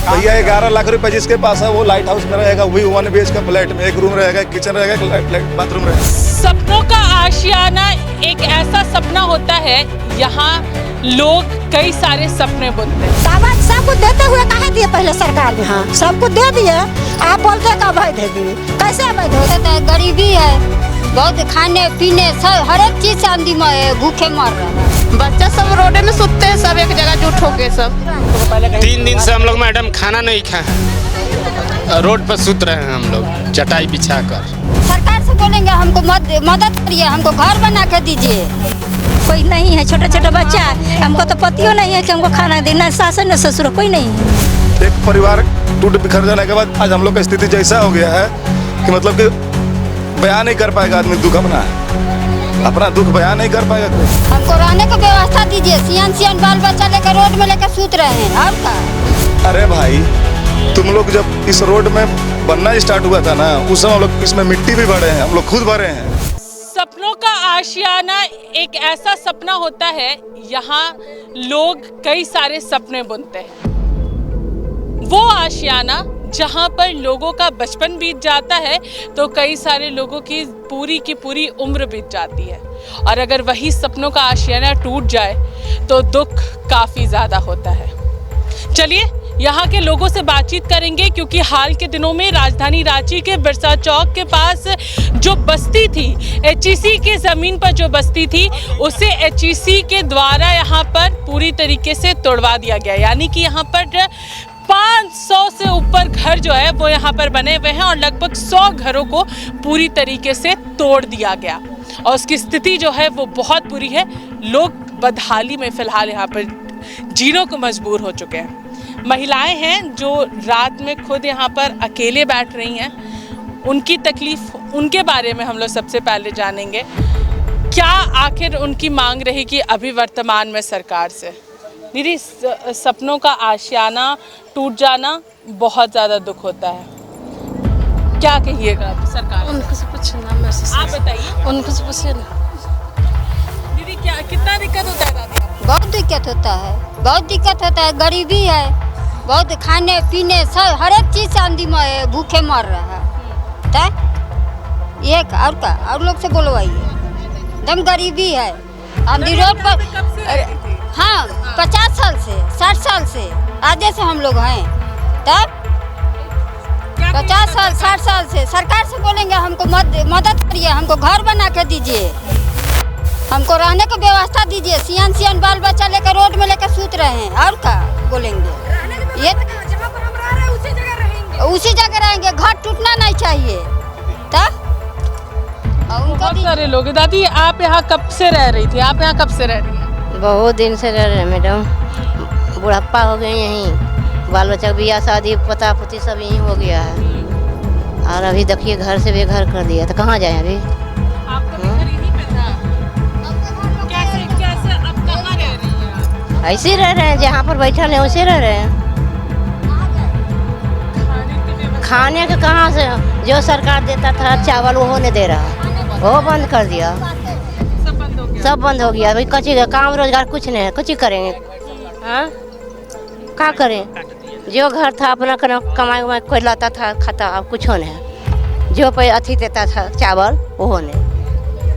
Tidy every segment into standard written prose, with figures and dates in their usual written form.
भैया 11 लाख रुपए जिसके पास है वो लाइट हाउस में रहेगा, वही 1 BHK का फ्लैट में 1 रूम रहेगा, किचन रहेगा, बाथरूम रहेगा। सपनों का आशियाना एक ऐसा सपना होता है, यहाँ लोग कई सारे सपने बुनते हैं। दावत सब कुछ देते हुए काहे दिए पहले सरकार में? हाँ सब कुछ दे दिए, आप बोलते का अवैध है दिए, कैसे अवैध है? गरीबी है बहुत, खाने पीने सब हर एक चीज चांदी में है, भूखे मर रहे हैं। बच्चा सब रोडे में सोते हैं, सब एक जगह जुट होके सब। 3 दिन से हम लोग मैडम खाना नहीं खाए, रोड पर सुत रहे हैं हम लोग चटाई बिछा कर। सरकार से बोलेंगे हमको मदद करिए, हमको घर बना के दीजिए। कोई नहीं है, छोटा छोटा बच्चा है, हमको तो पतियों नहीं है कि हमको खाना देना, सास न ससुर कोई नहीं है। एक परिवार टूट बिखर जाने के बाद आज हम लोग का स्थिति जैसा हो गया है कि मतलब कि बयान नहीं कर पाएगा आदमी दुख अपना दुख बयान नहीं कर पाएगा कोई। हमको रहने की व्यवस्था दीजिए, सियान बाल बच्चा लेकर रोड में लेकर सूत रहे हैं और का। अरे भाई तुम लोग जब इस रोड में बनना स्टार्ट हुआ था ना, उस समय हम लोग इसमें मिट्टी भी भरे हैं, हम लोग खुद भरे हैं। सपनों का आशियाना एक ऐसा सपना होता है, यहाँ लोग कई सारे सपने बुनते हैं। वो आशियाना जहाँ पर लोगों का बचपन बीत जाता है तो कई सारे लोगों की पूरी उम्र बीत जाती है, और अगर वही सपनों का आशियाना टूट जाए तो दुख काफ़ी ज़्यादा होता है। चलिए यहाँ के लोगों से बातचीत करेंगे, क्योंकि हाल के दिनों में राजधानी रांची के बिरसा चौक के पास जो बस्ती थी, HEC के ज़मीन पर जो बस्ती थी, उसे HEC के द्वारा यहाँ पर पूरी तरीके से तोड़वा दिया गया। यानी कि यहाँ पर 500 से ऊपर घर जो है वो यहाँ पर बने हुए हैं, और लगभग 100 घरों को पूरी तरीके से तोड़ दिया गया, और उसकी स्थिति जो है वो बहुत बुरी है। लोग बदहाली में फ़िलहाल यहाँ पर जीने को मजबूर हो चुके हैं। महिलाएं हैं जो रात में खुद यहाँ पर अकेले बैठ रही हैं, उनकी तकलीफ, उनके बारे में हम लोग सबसे पहले जानेंगे। क्या आखिर उनकी मांग रहेगी अभी वर्तमान में सरकार से? दीदी, सपनों का आशियाना टूट जाना बहुत ज़्यादा दुख होता है, क्या कहिएगा सरकार? उनको से पूछना मैसेज, आप बताइए। उनको से पूछिए ना। दीदी कितना दिक्कत होता है दादी? बहुत दिक्कत होता है, बहुत दिक्कत होता है, गरीबी है बहुत, खाने पीने सब हर एक चीज चांदी में है, भूखे मर रहा है। एक और का और लोग से बोलवाइए, एकदम गरीबी है। हम रोड पर हाँ 50 साल से 60 साल से आधे से हम लोग हैं, तब 50 साल 60 साल से सरकार से बोलेंगे हमको मदद करिए, हमको घर बना के दीजिए, हमको रहने की व्यवस्था दीजिए। सियान बाल बच्चा लेकर रोड में लेकर सूत रहे हैं और का बोलेंगे। ये उसी जगह रहेंगे, घर टूटना नहीं चाहिए। तब बहुत सारे लोग। दादी आप यहाँ कब से रह रही थी? आप यहाँ कब से रह रही हैं? बहुत दिन से रह रहे हैं मैडम, बुढ़ापा हो गए यहीं, बाल बच्चा बियाह शादी पता पुती सब यहीं हो गया है, और अभी देखिए घर से बेघर कर दिया, तो कहाँ जाए अभी? ऐसे रह रहे हैं, जहाँ पर बैठल है वैसे रह रहे हैं। खाने के कहाँ से जो सरकार देता था चावल वो नहीं दे रहा, वो बंद कर दिया, सब बंद हो गया। भाई कच्ची काम रोजगार कुछ नहीं है, कुछ करेंगे? हाँ क्या करें? जो घर था अपना कमाई उमाई कोई लाता था खाता, अब कुछ नहीं। जो पे अथी देता था चावल वो नहीं,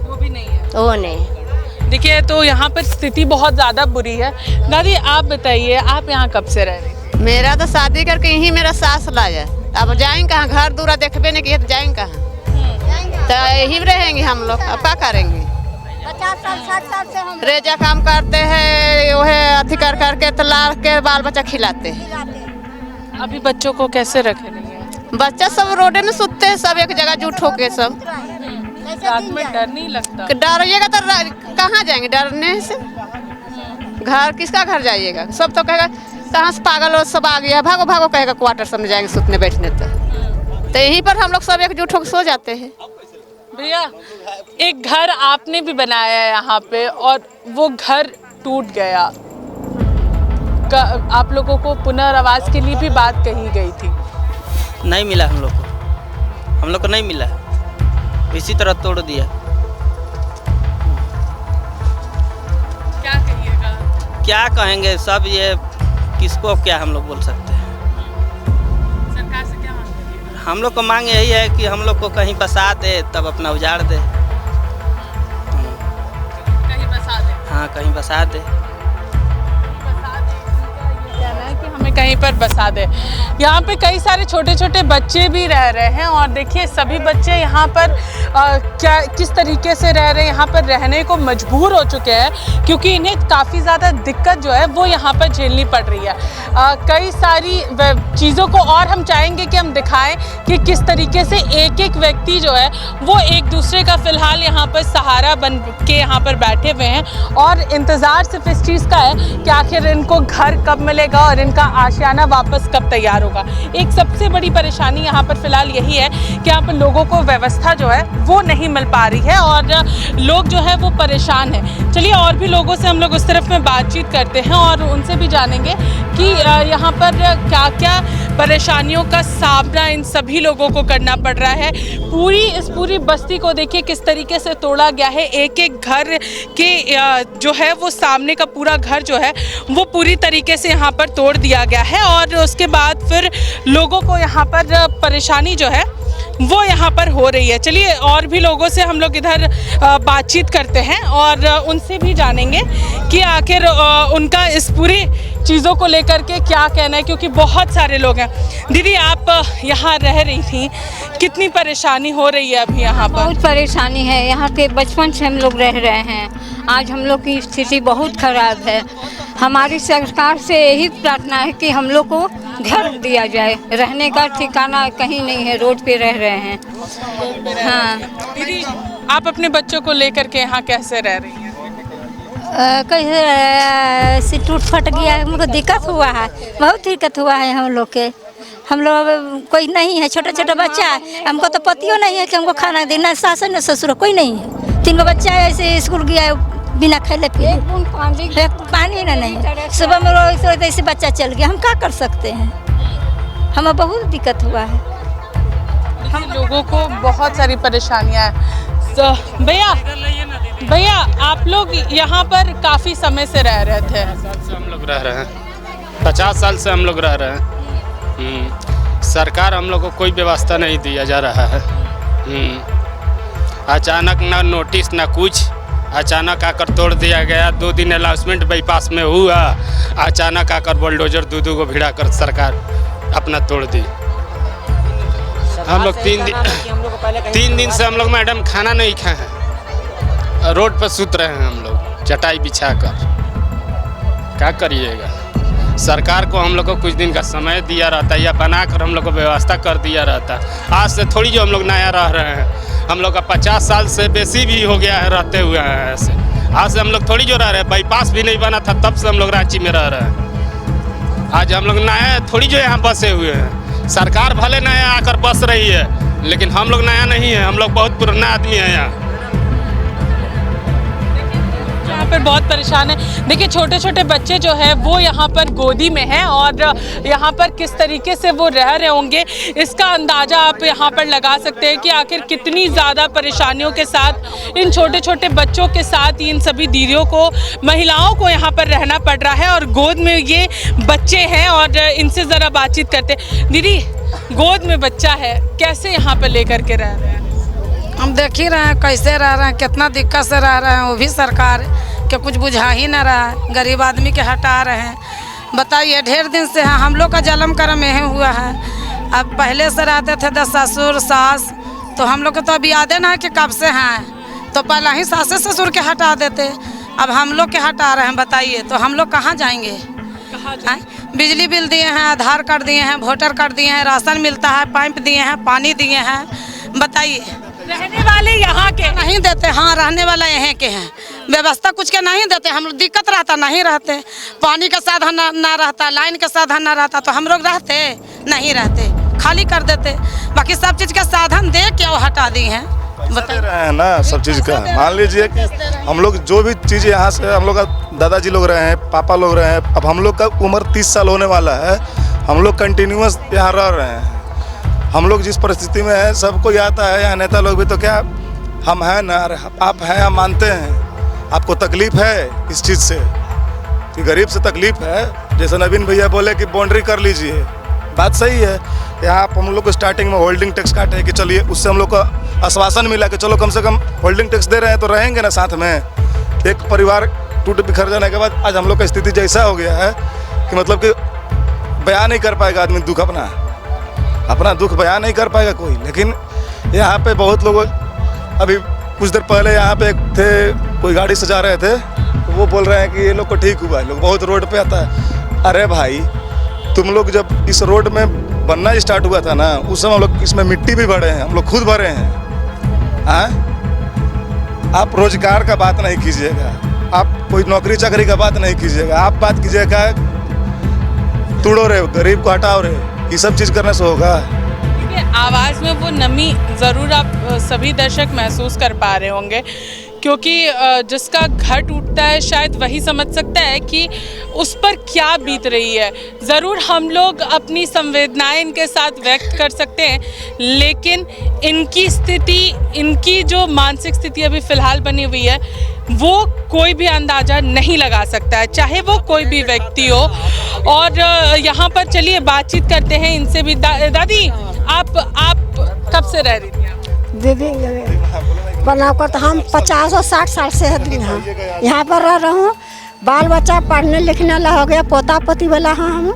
वो भी नहीं है, वो नहीं। देखिए तो यहाँ पर स्थिति बहुत ज़्यादा बुरी है। दादी आप बताइए, आप यहाँ कब से रह रही थी? मेरा तो शादी करके यहीं मेरा सास लाया, अब जाएंगे कहाँ? घर दूरा देखबे नहीं किए तो जाएंगे कहाँ? तो यहीं रहेंगे हम लोग, अब क्या करेंगे? 50 साल 60 साल से हम रेजा काम करते हैं, वो है अथी कर करके तो ला के बाल बच्चा खिलाते हैं। अभी बच्चों को कैसे रखे रही हैं? बच्चा सब रोडे में सोते हैं, सब एक जगह जुट होके सब। रात में डर नहीं लगता? डरिएगा तो कहाँ जाएंगे डरने से? घर किसका घर जाइएगा? सब तो कहेगा कहाँ से पागल हो, सब आ गया, भागो भागो कहेगा, क्वार्टर समझ जाएंगे सुतने बैठने। तो यहीं पर हम लोग सब एकजुट होकर सो जाते हैं। भैया एक घर आपने भी बनाया है यहाँ पे, और वो घर टूट गया, आप लोगों को पुनर्वास के लिए भी बात कही गई थी? नहीं मिला हम लोग को नहीं मिला, इसी तरह तोड़ दिया। क्या कहिएगा? क्या कहेंगे, सब ये किसको क्या हम लोग बोल सकते हैं। हम लोग को मांग यही है कि हम लोग को कहीं बसा दे, तब अपना उजाड़ दे। कहीं बसा दे। हाँ, कहीं बसा दे। कहना है कि हमें कहीं पर बसा दे। यहाँ पे कई सारे छोटे छोटे बच्चे भी रह रहे हैं और देखिए सभी बच्चे यहाँ पर किस तरीके से रह रहे हैं, यहाँ पर रहने को मजबूर हो चुके हैं क्योंकि इन्हें काफ़ी ज़्यादा दिक्कत जो है वो यहाँ पर झेलनी पड़ रही है। कई सारी चीज़ों को और हम चाहेंगे कि हम दिखाएं कि किस तरीके से एक एक व्यक्ति जो है वो एक दूसरे का फ़िलहाल यहाँ पर सहारा बन के यहाँ पर बैठे हुए हैं और इंतज़ार सिर्फ इस चीज़ का है कि आखिर इनको घर कब मिलेगा और इनका आशियाना वापस कब तैयार होगा। एक सबसे बड़ी परेशानी यहाँ पर फ़िलहाल यही है कि यहाँ पर लोगों को व्यवस्था जो है वो नहीं मिल पा रही है और लोग जो है वो परेशान हैं। चलिए और भी लोगों से हम लोग उस तरफ में बातचीत करते हैं और उनसे भी जानेंगे कि यहाँ पर क्या क्या परेशानियों का सामना इन सभी लोगों को करना पड़ रहा है। इस पूरी बस्ती को देखिए किस तरीके से तोड़ा गया है। एक एक घर के जो है वो सामने का पूरा घर जो है वो पूरी तरीके से यहाँ पर तोड़ दिया गया है और उसके बाद फिर लोगों को यहाँ पर परेशानी जो है वो यहाँ पर हो रही है। चलिए और भी लोगों से हम लोग इधर बातचीत करते हैं और उनसे भी जानेंगे कि आखिर उनका इस पूरी चीज़ों को लेकर के क्या कहना है क्योंकि बहुत सारे लोग हैं। दीदी आप यहाँ रह रही थी, कितनी परेशानी हो रही है अभी यहाँ पर? बहुत परेशानी है यहाँ पे, बचपन से हम लोग रह रहे हैं। आज हम लोग की स्थिति बहुत ख़राब है। हमारी सरकार से यही प्रार्थना है कि हम लोग को घर दिया जाए, रहने का ठिकाना कहीं नहीं है, रोड पे रह रहे हैं। हाँ दीदी आप अपने बच्चों को लेकर के यहाँ कैसे रह रही हैं? कैसे टूट फट गया है, हमको दिक्कत हुआ है, बहुत दिक्कत हुआ है हम लोग के। हम लोग कोई नहीं है, छोटा छोटा बच्चा है, हमको तो पतियों नहीं है कि हमको खाना देना, सास न ससुर कोई नहीं है। 3 बच्चा है, ऐसे स्कूल गया है बिना खेले पिए, पानी ना नहीं, सुबह में रोज ऐसे बच्चा चल गया, हम क्या कर सकते हैं। हमें बहुत दिक्कत हुआ है, हम लोगों को बहुत सारी परेशानियाँ हैं। तो भैया आप लोग यहाँ पर काफ़ी समय से रह रहे थे? 50 साल से हम लोग रह रहे हैं, 50 साल से हम लोग रह रहे हैं। सरकार हम लोग को कोई व्यवस्था नहीं दिया जा रहा है। अचानक ना नोटिस ना कुछ, अचानक आकर तोड़ दिया गया। 2 दिन अनाउंसमेंट बाईपास में हुआ, अचानक आकर बुलडोजर 2 को भिड़ा कर सरकार अपना तोड़ दी। हम लोग 3 दिन से हम लोग मैडम खाना नहीं खाए हैं, रोड पर सुत रहे हैं हम लोग चटाई बिछा कर। क्या करिएगा, सरकार को हम लोग को कुछ दिन का समय दिया रहता या बना कर हम लोग को व्यवस्था कर दिया रहता। आज से थोड़ी जो हम लोग नया रह रहे हैं, हम लोग का 50 साल से बेसी भी हो गया है रहते हुए हैं ऐसे। आज से हम लोग थोड़ी जो रह रहे हैं, बाईपास भी नहीं बना था तब से हम लोग रांची में रह रहे हैं। आज हम लोग नया थोड़ी जो यहाँ बसे हुए हैं। सरकार भले नया आकर बस रही है लेकिन हम लोग नया नहीं है, हम लोग बहुत पुराना आदमी है यहाँ पर बहुत परेशान है। देखिए छोटे छोटे बच्चे जो है वो यहाँ पर गोदी में हैं और यहाँ पर किस तरीके से वो रह रहे होंगे इसका अंदाज़ा आप यहाँ पर लगा सकते हैं कि आखिर कितनी ज़्यादा परेशानियों के साथ इन छोटे छोटे बच्चों के साथ इन सभी दीदियों को, महिलाओं को यहाँ पर रहना पड़ रहा है और गोद में ये बच्चे हैं और इनसे ज़रा बातचीत करते हैं। दीदी गोद में बच्चा है, कैसे यहाँ पर लेकर के रह रहे हैं? हम देख ही रहे हैं कैसे रह रहे हैं, कितना दिक्कत से रह रहे हैं। वो भी सरकार के कुछ बुझा ही ना रहा है, गरीब आदमी के हटा रहे हैं। बताइए ढेर दिन से हम लोग का जन्म कर्म यही हुआ है। अब पहले से रहते थे 10 ससुर सास, तो हम लोग को तो अब याद ना है कि कब से हैं, तो पहले ही सास ससुर के हटा देते, अब हम लोग के हटा रहे हैं। बताइए तो हम लोग कहाँ जाएंगे? बिजली बिल दिए हैं, आधार कार्ड दिए हैं, वोटर कार्ड दिए हैं, राशन मिलता है, पाइप दिए हैं, पानी दिए हैं। बताइए रहने वाले यहाँ के नहीं देते। हाँ रहने वाला यहाँ के हैं, व्यवस्था कुछ के नहीं देते। हम लोग दिक्कत रहता नहीं रहते, पानी का साधन ना रहता, लाइन का साधन ना रहता तो हम लोग रहते नहीं रहते, खाली कर देते। बाकी सब चीज़ का साधन दे के वो हटा दी हैं। बता रहे हैं ना सब चीज़ का। मान लीजिए कि हम लोग जो भी चीज़ यहाँ से हम लोग का दादाजी लोग रहे हैं, पापा लोग रहे हैं, अब हम लोग का उम्र 30 साल होने वाला है, हम लोग कंटिन्यूअस यहाँ रह रहे हैं। हम लोग जिस परिस्थिति में है सबको आता है, यहाँ नेता लोग भी तो क्या हम हैं ना, आप हैं, हम मानते हैं। आपको तकलीफ़ है इस चीज़ से कि गरीब से तकलीफ़ है, जैसे नवीन भैया बोले कि बाउंड्री कर लीजिए, बात सही है। यहाँ हम लोग को स्टार्टिंग में होल्डिंग टैक्स काटे कि चलिए, उससे हम लोग को आश्वासन मिला कि चलो कम से कम होल्डिंग टैक्स दे रहे हैं तो रहेंगे ना साथ में। एक परिवार टूट बिखर जाने के बाद आज हम लोग का स्थिति जैसा हो गया है कि मतलब कि बयान नहीं कर पाएगा आदमी दुख, अपना दुख बयान नहीं कर पाएगा कोई। लेकिन यहाँ पे बहुत लोग, अभी कुछ देर पहले यहाँ पे एक थे, कोई गाड़ी से जा रहे थे, तो वो बोल रहे हैं कि ये लोग को ठीक हुआ है, लोग बहुत रोड पे आता है। अरे भाई, तुम लोग जब इस रोड में बनना स्टार्ट हुआ था ना, उस समय हम लोग इसमें मिट्टी भी भरे हैं, हम लोग खुद भरे हैं। आप रोजगार का बात नहीं कीजिएगा, आप कोई नौकरी चाकरी का बात नहीं कीजिएगा, आप बात कीजिएगा तोड़ो रे, गरीब को हटाओ रे, ये सब चीज़ करने से होगा। आवाज़ में वो नमी ज़रूर आप सभी दर्शक महसूस कर पा रहे होंगे, क्योंकि जिसका घर टूटता है शायद वही समझ सकता है कि उस पर क्या बीत रही है। ज़रूर हम लोग अपनी संवेदनाएं इनके साथ व्यक्त कर सकते हैं, लेकिन इनकी स्थिति, इनकी जो मानसिक स्थिति अभी फ़िलहाल बनी हुई है, वो कोई भी अंदाज़ा नहीं लगा सकता है, चाहे वो कोई भी व्यक्ति हो। और यहाँ पर चलिए बातचीत करते हैं इनसे भी। दादी, आप कब से रह रही थी? दीदी बनाकर तो हम 50 और 60 साल से यहाँ पर रह रहा हूँ। बाल बच्चा पढ़ने लिखने वाला हो गया, पोता पोती वाला हाँ हम,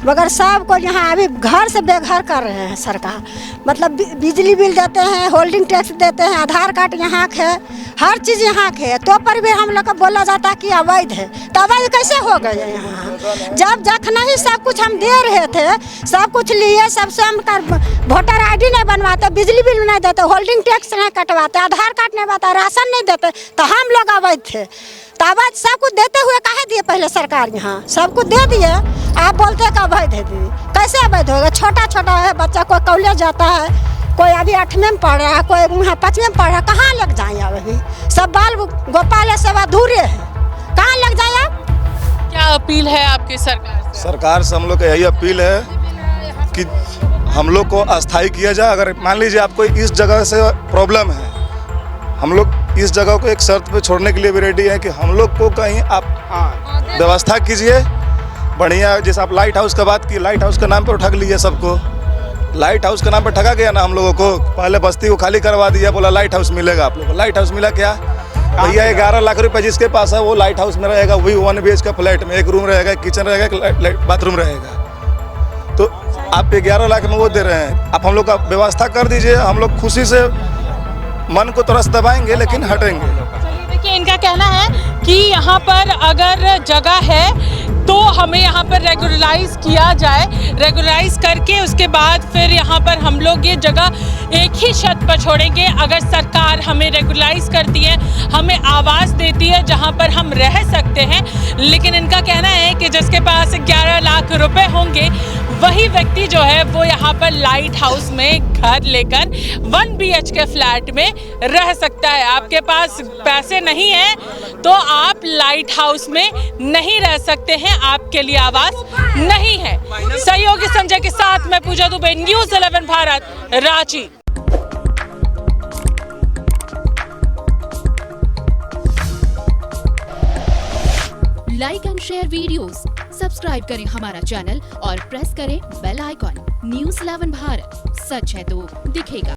मगर सबको यहाँ अभी घर से बेघर कर रहे हैं सरकार। मतलब बिजली बिल देते हैं, होल्डिंग टैक्स देते हैं, आधार कार्ड यहाँ के है, हर चीज़ यहाँ के है, तो पर भी हम लोग को बोला जाता है कि अवैध है। तो अवैध कैसे हो गए यहाँ? जब जखना ही सब कुछ हम दे रहे थे, सब कुछ लिए, सबसे हम वोटर ID नहीं बनवाते, बिजली बिल नहीं देते, होल्डिंग टैक्स नहीं कटवाते, आधार कार्ड नहीं बनवाते, राशन नहीं देते, तो हम लोग अवैध थे। तो अवैध सब कुछ देते हुए काहे दिए पहले सरकार? यहाँ सब कुछ दे दिए, आप बोलते हैं कि अवैध है। दीदी कैसे अवैध होगा? छोटा छोटा है बच्चा, कोई कॉलेज जाता है, कोई अभी 8वीं में पढ़ रहा है, कोई वहाँ 5वीं में पढ़ रहा है, कहाँ लग जाए अभी? सब बाल गोपाल सब अधूरे हैं, कहाँ लग जाए आप? क्या अपील है आपकी सरकार से? सरकार से हम लोग का यही अपील है कि हम लोग को अस्थायी किया जाए। अगर मान लीजिए आपको इस जगह से प्रॉब्लम है, हम लोग इस जगह को एक शर्त पे छोड़ने के लिए भी रेडी है कि हम लोग को कहीं आप व्यवस्था कीजिए बढ़िया। जैसे आप लाइट हाउस का बात की, लाइट हाउस के नाम पे ठग लीजिए सबको। लाइट हाउस के नाम पे ठगा गया ना हम लोगों को। पहले बस्ती को खाली करवा दिया, बोला लाइट हाउस मिलेगा आप लोगों को। लाइट हाउस मिला क्या भैया? 11 लाख रुपए जिसके पास है वो लाइट हाउस में रहेगा, वही 1 BHK फ्लैट में, एक रूम रहेगा, एक किचन रहेगा, एक बाथरूम रहेगा। तो आप 11 लाख में वो दे रहे हैं। आप हम लोग का व्यवस्था कर दीजिए, हम लोग खुशी से मन को थोड़ा सा दबाएंगे लेकिन हटेंगे। देखिए, इनका कहना है कि यहाँ पर अगर जगह है तो हमें यहाँ पर रेगुलराइज किया जाए, रेगुलराइज करके उसके बाद फिर यहाँ पर हम लोग ये जगह एक ही छत पर छोड़ेंगे। अगर सरकार हमें रेगुलराइज करती है, हमें आवाज़ देती है जहाँ पर हम रह सकते हैं। लेकिन इनका कहना है कि जिसके पास 11 लाख रुपए होंगे वही व्यक्ति जो है वो यहाँ पर लाइट हाउस में घर लेकर 1 BHK फ्लैट में रह सकता है। आपके पास पैसे नहीं है तो आप लाइट हाउस में नहीं रह सकते हैं, आपके लिए आवाज़ नहीं है। सहयोगी संजय के साथ मैं Pooja Dubey, news 11 Bharat, Ranchi. Like and share videos, subscribe करें हमारा चैनल और प्रेस करें बेल आइकॉन। न्यूज़ 11 भारत, सच है तो दिखेगा।